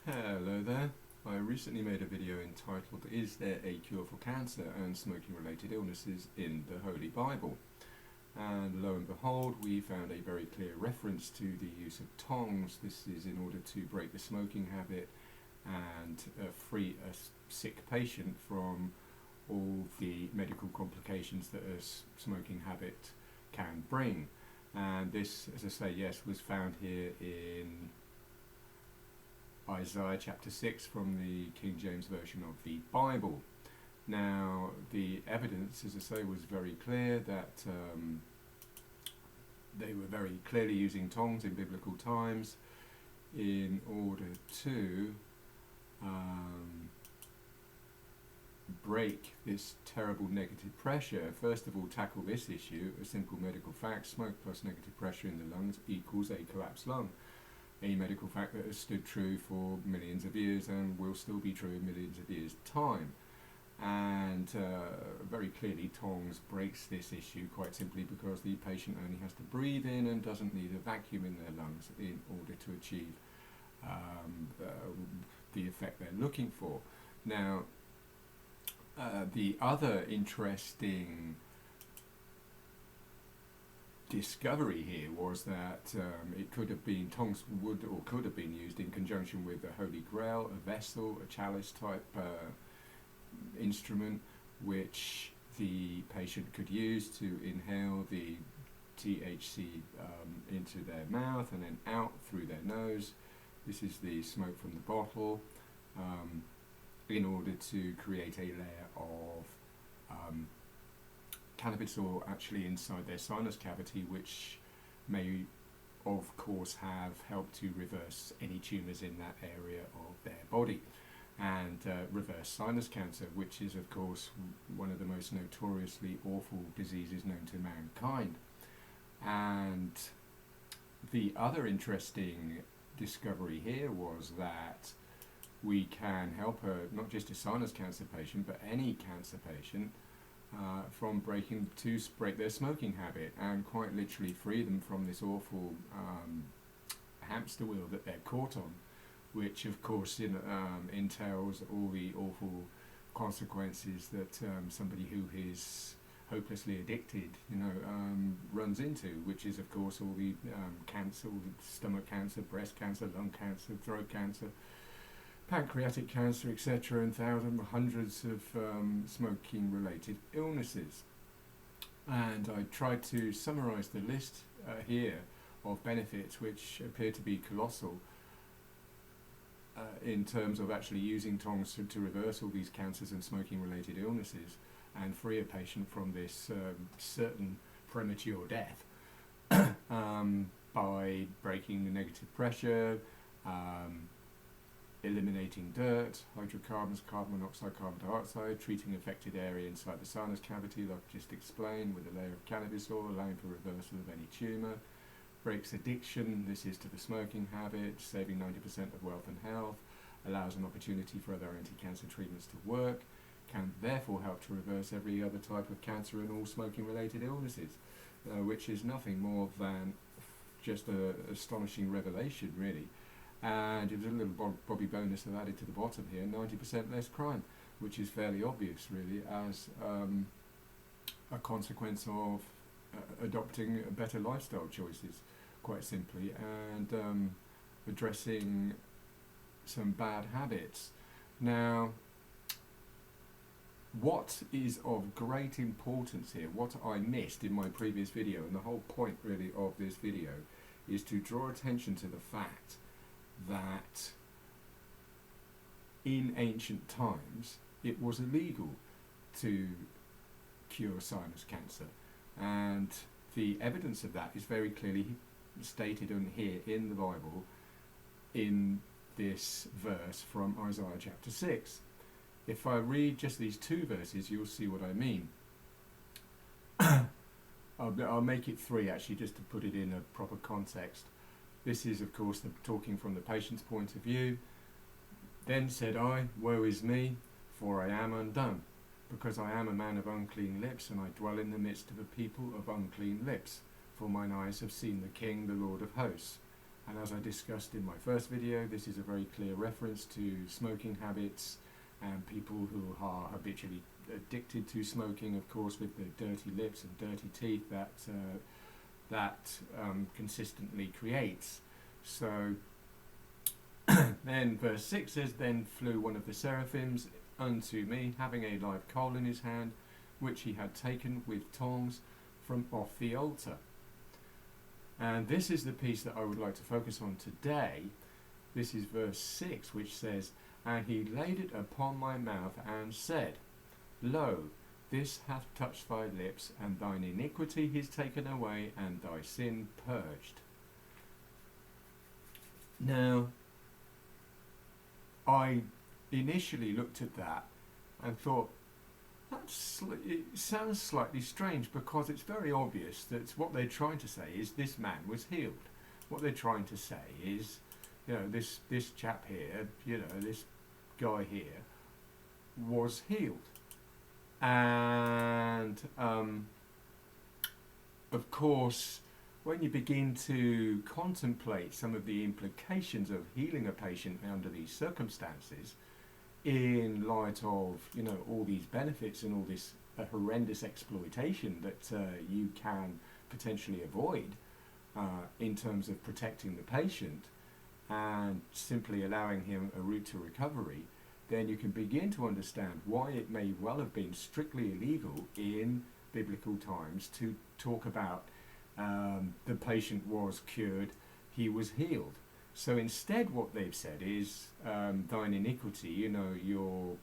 Hello there. I recently made a video entitled "Is there a cure for cancer and smoking related illnesses in the Holy Bible?" And lo and behold, we found a very clear reference to the use of tongs. This is in order to break the smoking habit and free a sick patient from all the medical complications that a smoking habit can bring. And this, as I say, yes, was found here in Isaiah chapter 6 from the King James Version of the Bible. Now, the evidence, as I say, was very clear that they were very clearly using tongs in biblical times in order to break this terrible negative pressure. First of all, tackle this issue, a simple medical fact: smoke plus negative pressure in the lungs equals a collapsed lung. A medical fact that has stood true for millions of years and will still be true in millions of years' time. And very clearly, tongs breaks this issue quite simply because the patient only has to breathe in and doesn't need a vacuum in their lungs in order to achieve the effect they're looking for. Now, the other interesting discovery here was that it could have been, tongs would or could have been used in conjunction with a holy grail, a vessel, a chalice type instrument, which the patient could use to inhale the THC into their mouth and then out through their nose. This is the smoke from the bottle, in order to create a layer of cannabis oil actually inside their sinus cavity, which may of course have helped to reverse any tumours in that area of their body and reverse sinus cancer, which is of course one of the most notoriously awful diseases known to mankind. And the other interesting discovery here was that we can help not just a sinus cancer patient but any cancer patient from break their smoking habit and quite literally free them from this awful hamster wheel that they're caught on, which of course entails all the awful consequences that somebody who is hopelessly addicted runs into, which is of course all the cancer, all the stomach cancer, breast cancer, lung cancer, throat cancer, pancreatic cancer, etc., and hundreds of smoking related illnesses. And I tried to summarize the list here of benefits, which appear to be colossal in terms of actually using tongs to reverse all these cancers and smoking related illnesses and free a patient from this certain premature death by breaking the negative pressure, eliminating dirt, hydrocarbons, carbon monoxide, carbon dioxide, treating affected area inside the sinus cavity, like I just explained, with a layer of cannabis oil, allowing for reversal of any tumour, breaks addiction, this is to the smoking habit, saving 90% of wealth and health, allows an opportunity for other anti-cancer treatments to work, can therefore help to reverse every other type of cancer and all smoking related illnesses, which is nothing more than just an astonishing revelation, really. And it was a little Bobby bonus I've added to the bottom here: 90% less crime, which is fairly obvious really as a consequence of adopting better lifestyle choices, quite simply, and addressing some bad habits. Now, what is of great importance here, what I missed in my previous video, and the whole point really of this video, is to draw attention to the fact that in ancient times it was illegal to cure sinus cancer, and the evidence of that is very clearly stated on here in the Bible in this verse from Isaiah chapter 6. If I read just these two verses, you'll see what I mean. I'll make it three actually, just to put it in a proper context. This is, of course, talking from the patient's point of view. Then said I, woe is me, for I am undone, because I am a man of unclean lips, and I dwell in the midst of a people of unclean lips. For mine eyes have seen the King, the Lord of hosts. And as I discussed in my first video, this is a very clear reference to smoking habits and people who are habitually addicted to smoking, of course, with the dirty lips and dirty teeth that consistently creates. So then verse 6 says, "Then flew one of the seraphims unto me, having a live coal in his hand, which he had taken with tongs from off the altar." And this is the piece that I would like to focus on today. This is verse 6, which says, "And he laid it upon my mouth and said, Lo, this hath touched thy lips, and thine iniquity is taken away, and thy sin purged." Now, I initially looked at that and thought, it sounds slightly strange, because it's very obvious that what they're trying to say is this man was healed. What they're trying to say is, this chap here, this guy here was healed. And of course, when you begin to contemplate some of the implications of healing a patient under these circumstances, in light of all these benefits and all this horrendous exploitation that you can potentially avoid in terms of protecting the patient and simply allowing him a route to recovery, then you can begin to understand why it may well have been strictly illegal in biblical times to talk about the patient was cured, he was healed. So instead what they've said is thine iniquity, your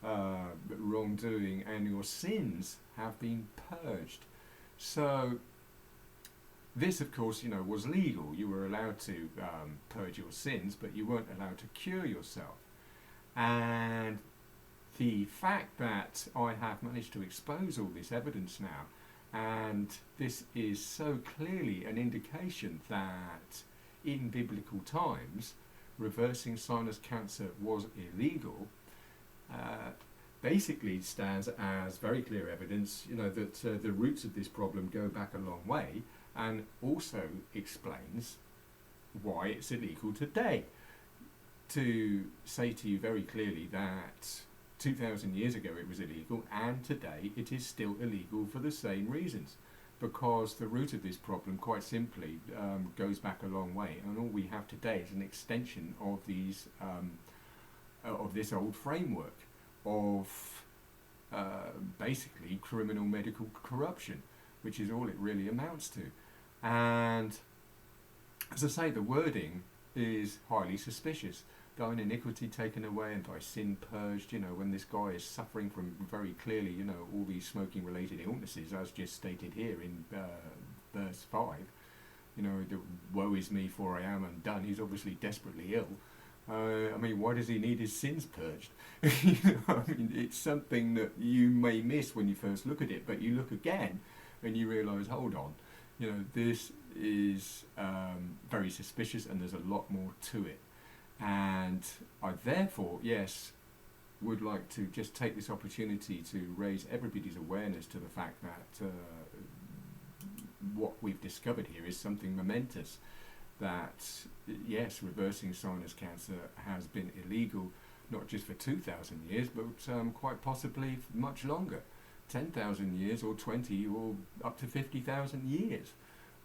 wrongdoing and your sins have been purged. So this, of course, was legal. You were allowed to purge your sins, but you weren't allowed to cure yourself. And the fact that I have managed to expose all this evidence now, and this is so clearly an indication that in biblical times reversing sinus cancer was illegal, basically stands as very clear evidence that the roots of this problem go back a long way, and also explains why it's illegal today. To say to you very clearly that 2,000 years ago it was illegal, and today it is still illegal for the same reasons, because the root of this problem quite simply goes back a long way, and all we have today is an extension of these of this old framework of basically criminal medical corruption, which is all it really amounts to. And as I say, the wording is highly suspicious. Thine iniquity taken away and thy sin purged, when this guy is suffering from very clearly, all these smoking related illnesses, as just stated here in verse 5, the woe is me for I am undone. He's obviously desperately ill. Why does he need his sins purged? It's something that you may miss when you first look at it, but you look again and you realise, hold on, this is very suspicious, and there's a lot more to it. And I therefore, yes, would like to just take this opportunity to raise everybody's awareness to the fact that what we've discovered here is something momentous. That, yes, reversing sinus cancer has been illegal, not just for 2,000 years, but quite possibly much longer, 10,000 years or 20 or up to 50,000 years,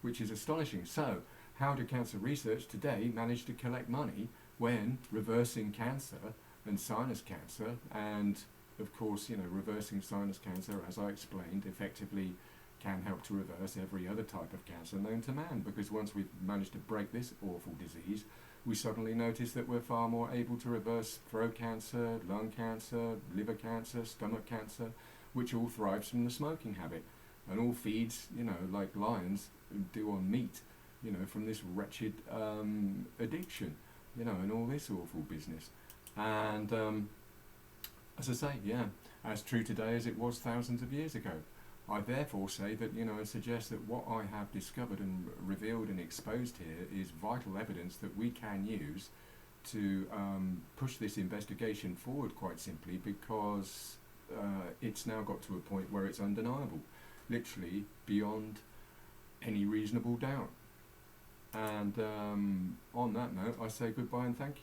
which is astonishing. So, how do cancer research today manage to collect money when reversing cancer and sinus cancer, and of course, reversing sinus cancer, as I explained, effectively can help to reverse every other type of cancer known to man, because once we've managed to break this awful disease, we suddenly notice that we're far more able to reverse throat cancer, lung cancer, liver cancer, stomach cancer, which all thrives from the smoking habit, and all feeds, like lions do on meat, from this wretched addiction, and all this awful business. And as I say, as true today as it was thousands of years ago. I therefore say that, and suggest that what I have discovered and revealed and exposed here is vital evidence that we can use to push this investigation forward, quite simply, because it's now got to a point where it's undeniable, literally beyond any reasonable doubt. And on that note, I say goodbye and thank you.